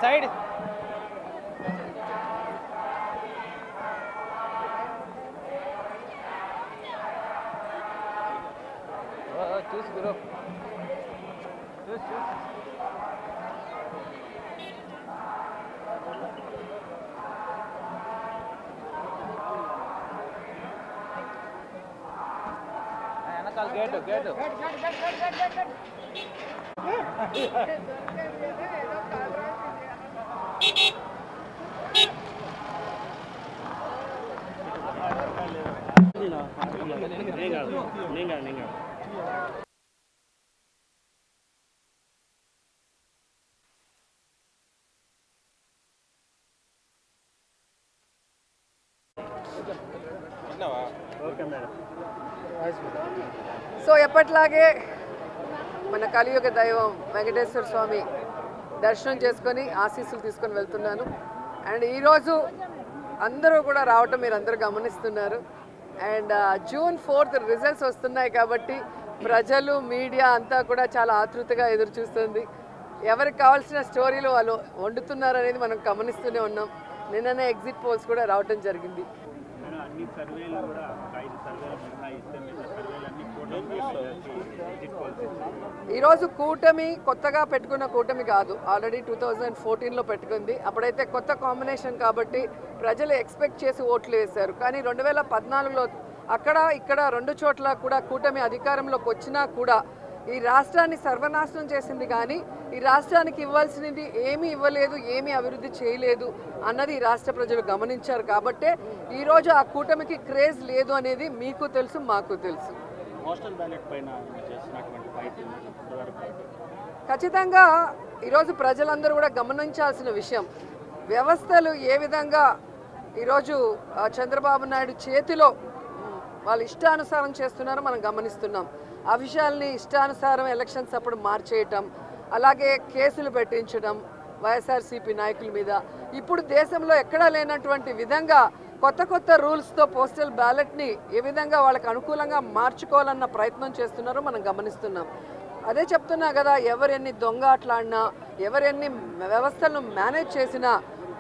Side చూసి గురు చూసి వెనకాల గేటు గేటు సో ఎప్పట్లాగే మన కలియుగ దైవం వెంకటేశ్వర స్వామి దర్శనం చేసుకొని ఆశీస్సులు తీసుకొని వెళ్తున్నాను. అండ్ ఈరోజు అందరూ కూడా రావటం మీరు అందరూ గమనిస్తున్నారు. అండ్ June 4th రిజల్ట్స్ వస్తున్నాయి కాబట్టి ప్రజలు మీడియా అంతా కూడా చాలా ఆతృతగా ఎదురు చూస్తుంది. ఎవరికి కావాల్సిన స్టోరీలు వాళ్ళు వండుతున్నారు అనేది మనం గమనిస్తూనే ఉన్నాం. నిన్ననే ఎగ్జిట్ పోల్స్ కూడా రావటం జరిగింది. ఈరోజు కూటమి కొత్తగా పెట్టుకున్న కూటమి కాదు, ఆల్రెడీ 2014లో పెట్టుకుంది. అప్పుడైతే కొత్త కాంబినేషన్ కాబట్టి ప్రజలు ఎక్స్పెక్ట్ చేసి ఓట్లు వేశారు. కానీ 2014లో అక్కడ ఇక్కడ రెండు చోట్ల కూడా కూటమి అధికారంలోకి వచ్చినా కూడా ఈ రాష్ట్రాన్ని సర్వనాశనం చేసింది. కానీ ఈ రాష్ట్రానికి ఇవ్వాల్సినది ఏమీ ఇవ్వలేదు, ఏమీ అభివృద్ధి చేయలేదు అన్నది ఈ రాష్ట్ర ప్రజలు గమనించారు. కాబట్టే ఈరోజు ఆ కూటమికి క్రేజ్ లేదు అనేది మీకు తెలుసు, మాకు తెలుసు. ఖచ్చితంగా ఈరోజు ప్రజలందరూ కూడా గమనించాల్సిన విషయం, వ్యవస్థలు ఏ విధంగా ఈరోజు చంద్రబాబు నాయుడు చేతిలో వాళ్ళు ఇష్టానుసారం చేస్తున్నారో మనం గమనిస్తున్నాం. ఆ విషయాల్ని ఇష్టానుసారం ఎలక్షన్స్ అప్పుడు మార్చేయటం, అలాగే కేసులు పెట్టించడం వైఎస్ఆర్సీపీ నాయకుల మీద. ఇప్పుడు దేశంలో ఎక్కడా లేనటువంటి విధంగా కొత్త కొత్త రూల్స్తో పోస్టల్ బ్యాలెట్ని ఏ విధంగా వాళ్ళకి అనుకూలంగా మార్చుకోవాలన్న ప్రయత్నం చేస్తున్నారో మనం గమనిస్తున్నాం. అదే చెప్తున్నా కదా, ఎవరెన్ని దొంగ ఆటలాడినా, ఎవరెన్ని వ్యవస్థలను మేనేజ్ చేసినా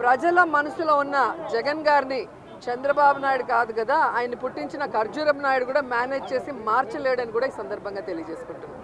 ప్రజల మనసులో ఉన్న జగన్ గారిని చంద్రబాబు నాయుడు కాదు కదా, ఆయన పుట్టించిన ఖర్జూరపు నాయుడు కూడా మేనేజ్ చేసి మార్చలేడని కూడా ఈ సందర్భంగా తెలియజేసుకుంటున్నాం.